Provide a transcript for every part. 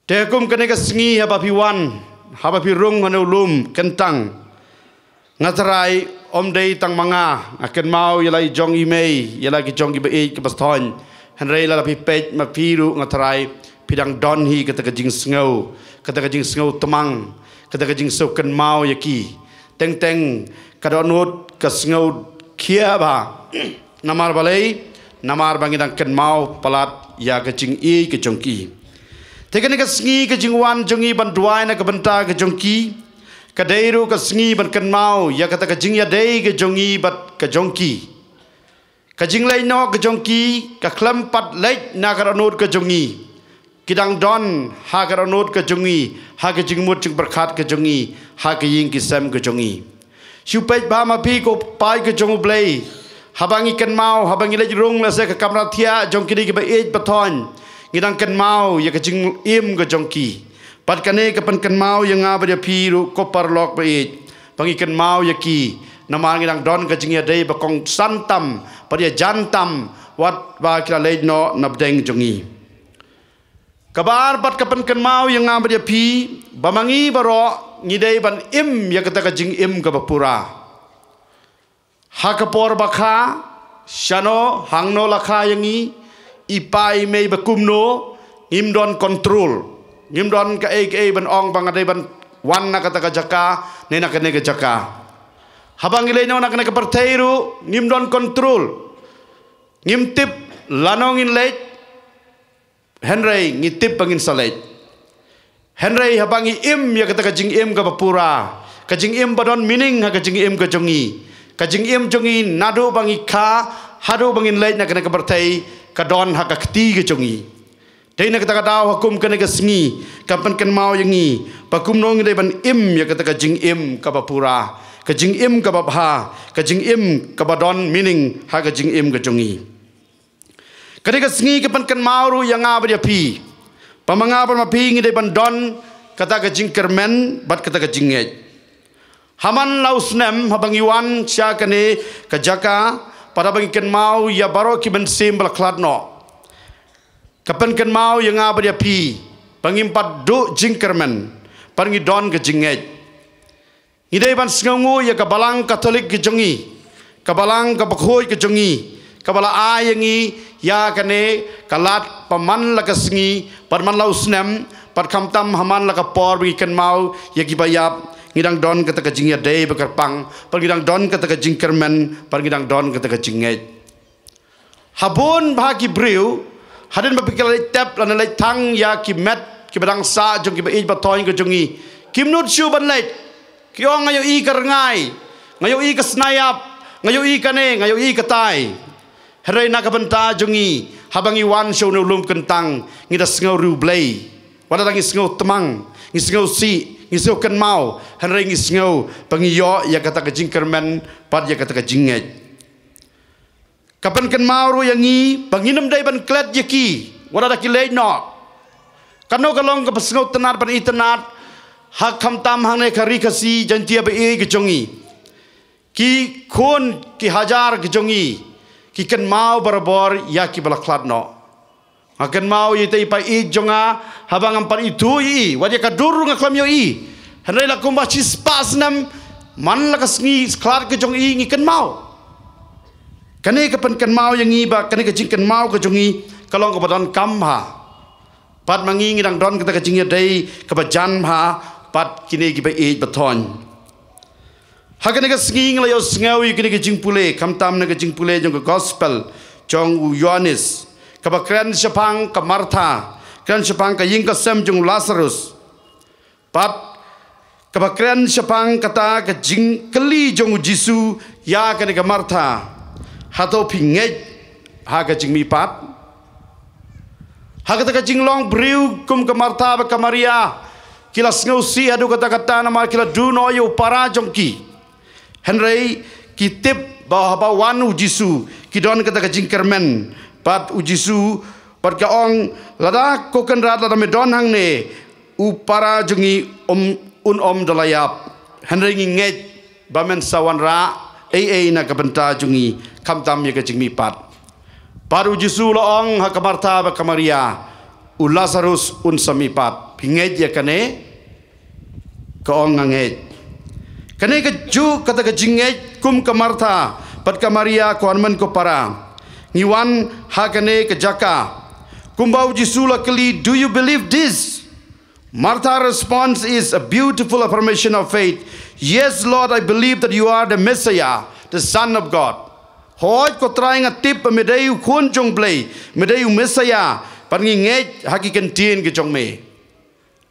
Tekum kene ka sengi haba piwan, haba pirung hanulum kentang. Ngatarai om dei tang manga, akan mau yalai jong imei, yalai ki jong ibe ke baston. Henrei la pi pej ma piru ngatarai pidang don hi kata kajing sengau, kata kajing sengau temang, kata kajing sengau kan mau yaki. Teng teng kadonut ka sengau kia ba. Namar balai, namar bangidang kan mau palat ya kajing i ke jongki. Tekan ka sengi ka jingwan jongi ban duai na ka benta ka jongki ka deiru ka sengi ban kan mau ya kata ka jing ya dei ka jongi bat ka jongki ka jing lai no ka jongki ka klampat lai na ka ranut ka jongi kidang don ha ka ranut ka jongi ha ka jing mut jing berkat ka jongi ha ka ying ki sam ka jongi supet ba ma pi ko pai ka jong blai habangi kan mau habangi lai rung la se ka kamra thia jongki di ka ba ej bathon ngidang kan mau ya kajing im ke jongki pat kane kapan kan mau yang ngaba dia piru kopar lok bait pangi kan mau ya ki nama ngidang don kajing ya dei bakong santam pat dia jantam wat ba kira leidno nabdeng jongi kabar pat kapan kan mau yang ngaba dia pi bamangi baro ngidei ban im ya kata kajing im ke bapura hakapor bakha shano hangno lakha yangi ipai mei bakumno ngimdon kontrol ngimdon ka ai ban ong bangadai ban wan na kata jaka nena kene ke jaka habang ilai na kene ke partairu ngimdon kontrol ngimtip lanongin leit henrei ngitip bangin salait henrei habangi im ya kata kajing im ka bapura kajing im badon mining ha kajing im ka jongi kajing im jongi nadu bangi kha hadu bangin leit na kene ke partai kadon hak akti ke jongi dei na kata kata hukum kene ke sengi kapan kan mau yangi pakum nong dei ban im ya kata kajing im ka bapura kajing im ka babha kajing im ka badon meaning ha kajing im ke jongi kene ke sengi kapan kan mau ru yang ngaba dia pi pamanga ban mapi ngi dei ban don kata kajing kermen bat kata kajing ngej haman lausnem habang iwan sya kene kajaka pada bagi ken mau ya baro ki ben simbal kladno kapan ken mau yang ngaba dia pi pangimpat du jingkermen pangi don ke jingej idai ban sngongu ya kabalang katolik ke jongi kabalang ka bakhoi ke jongi kabala ayangi ya kane kalat paman la kasngi parman lausnem par kamtam haman la ka por bagi ken mau ya gibayap ngidang don kata kajing ya dei bekerpang pergidang don kata kajing kermen pergidang don kata kajing ngej habun bahagi briu hadin bapikal tap lan lai tang ya ki met ki badang sa jong ki ba ej batoy ko jongi kimnut shu ban lai ki ong ngayo i karngai ngayo i kasnayap ngayo i kane ngayo i katai herai na kabanta jongi habangi wan show no lum kentang ngida sngau ru blai wala tangi sngau temang ngi sngau si ngisau kan mau henrei ngisau pengiyo ya kata kajing kermen pat ya kata kajing ngej kapan kan mau ru yang ngi panginem dai ban klet yaki wala da kilei no kano kalong ka pasngau tenar ban itenat hak kham tam hang ne khari khasi jantia be e ke jongi ki khon ki hajar ke jongi ki kan mau barabor ya ki bala klat no akan mau yite ipa i jonga habang ampar itu i wadia kaduru ngaklam yo i henrei la kumba chis pas nam man la kasngi klar ke jong i ngi kan mau kane kapan kan mau yang i ba kane ke jing kan mau ke jong i kalong ke badon kam ha pat mangi ngidang don kata ke jing ya dei ke bajan ha pat kini ki ba e bathon ha kane ke sngi ngla yo sngawi kine ke jing pule kam tam na ke jing pule jong ke gospel jong u yohanes kabakran sepang ke Martha kran sepang ke ying ke sem jung Lazarus pat kabakran sepang kata ke jing keli jung Jisu ya kene ke Martha hato pingej ha ke jing mi pat ha kata ke jing long briu kum ke Martha ba ke Maria kila ngau si adu kata nama kila du no yo para jongki henrei kitip bahwa wanu Jisu kidon kata ke jing kermen pat ujisu pat ka ong lada ko kan rat lada medon hang ne upara jungi om dalayap henrei ngej bamen sawan ra ai na ka benta jungi kamtam ye ka jingmi pat par ujisu la ong ha ka Martha ba ka Maria u Lazarus un samipat pingej ya kane kaong ngangej kane ke ju kata ke jingej kum ke Martha pat ke Maria ko anman ko para ngiwan ha kane ke jaka kumbau jisula kali, do you believe this? Martha's response is a beautiful affirmation of faith. Yes, Lord, I believe that you are the Messiah, the Son of God. Hoi ko try nga tip medayu kun jong play, medayu Messiah, pan ngej haki kentin ke jong me.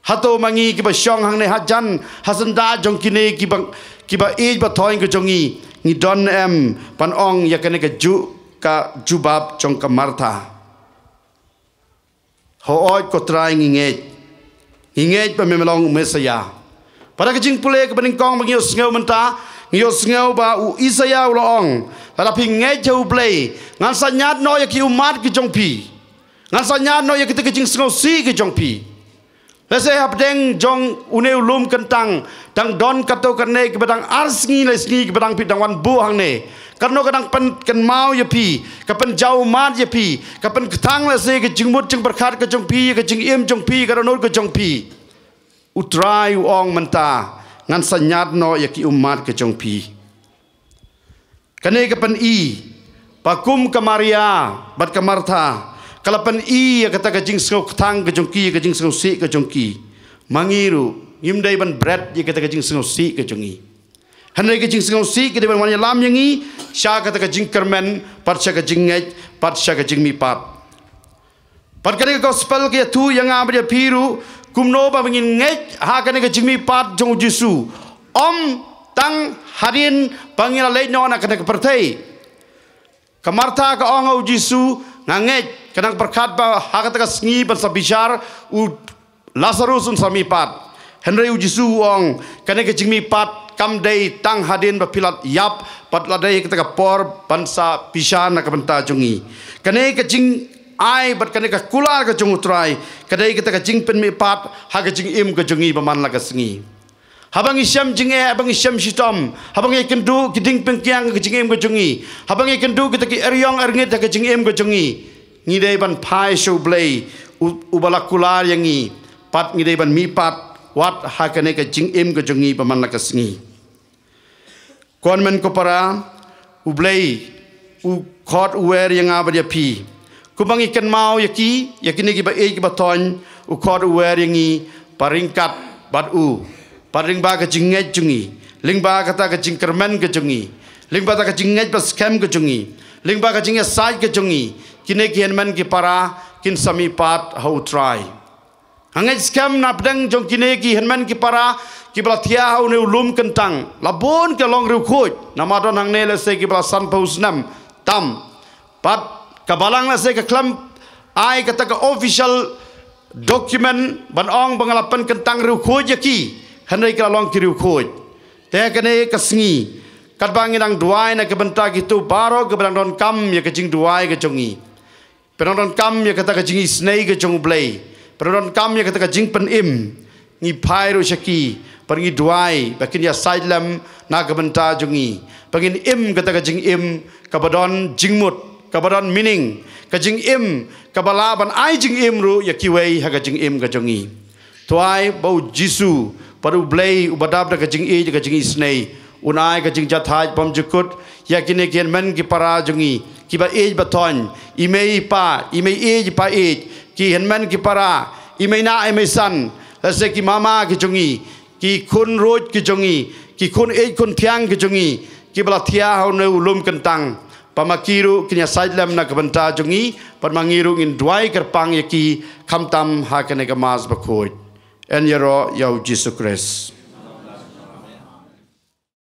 Hato mangi kiba syong hang ne hajan hasanda jong kine kiba age ba thoing ke jongi ni don em pan ong ya kene ke ju ka jubab jong ka Martha. Hoi ko try ngej pa memelong Messiah. Pada kejing pule ke beningkong bagi ngeu menta, ngeu ba u Isaya ulong. Tapi ngej jauh play, ngan sanyat no ya ki umat ke jong pi. Ngan sanyat no ya kita kejing ngeu si ke jong pi. Lese habdeng jong une ulum kentang dang don kato kene ke badang arsngi lesngi ke badang pitang wan bu hang ne. Karena kadang pen mau ya pi, kapan jauh mat ya pi, kapan ketang lah se kejing mut jeng berkat kejong pi, kejing im jong pi, karena nur kejong pi. Utrai uong menta, ngan sanyat no ya ki umat kejong pi. Kene kapan pakum ke Maria, bat ke Martha, kalapan ya kata kejing sengau ketang kejong ki, kejing sengau si kejong ki, mangiru, ngimdai ban bread ya kata kejing sengau si kejong i. Henry kejing sengau si kita bermanya lam yangi sya kata kejing kermen pat sya kejing ngej pat sya kejing mipat pat kene gospel ke tu yang abdia piru kumno ba bengin ngej ha kene kejing mipat jong Jesu tang harin pangila leit no na kene pertai ke Martha ke ong Jesu ngangej kadang perkat ba ha kata ka sngi ban sabishar u Lazarus un samipat Henry Jesu ong kene kejing mipat kam day tang hadin bapilat yap pat ladai kita ka por pansa pisan nak benta jungi kane kejing ai bat kane ka kular ka jung utrai kadai kita ka jing pen mi pat ha ka jing im ka jungi baman la ka sengi habang isyam jinge abang isyam sitom habang ikendu kiding pengkiang ka jing im ka jungi habang ikendu kita ki eryong erngit ka jing im ka jungi ngidai ban pai show blay ubala kular yangi pat ngidai ban mi pat wat hakane ka jing im ka jungi paman la ka sengi konmen ko para ublei u khot uwer yang abdia pi kubang ikan mau yakini ki ba e ki ba ton u khot uwer yangi paringkat bat u paring ba ka jingej jungi ling ba kata ka jing kermen ka jungi ling ba ta ka jingej ba scam ka jungi ling ba ka jingej sai ka jungi kine ki henman ki para kin sami pat how try Hangai scam na pedang jong kine ki henman ki para ki bala tia hau ne ulum kentang labon ke long riu khoj nama don hang ne le se ki bala san paus nam tam pat kabalang le se ke klam ai kata ke official document ban ong bangalapan kentang riu khoj ki hanai ka long ki riu khoj te kene ka sngi kat bang nang duai na ke benta gitu baro ke bang don kam ya ke jing duai ke jongi penong don kam ya kata ke jing snei ke jong blai Peron kam ya kata jing pen im ni pai ro syaki pergi duai bakin ya saidlam na gebenta jungi pagin im kata jing im kabadon jingmut kabadon mining ka jing im kabalaban ai jing im ru ya kiwei ha ka jing im ka jungi tuai bau Jesu paru blai ubadab ka jing e ka jing isnei unai ka jing jathai pom jukut ya kine kian men ki para jungi kiba e baton imei pa imei e pa e ki henman ki para imaina emesan lase ki mama ki jongi ki kun roj ki jongi ki kun e kun thiang ki jongi ki bala thia hau ne ulum kentang pamakiru kinya saidlam na kabanta jongi parmangiru in duai kerpang yaki khamtam ha kene ka mas bakhoi en yaro yau Jesus Christ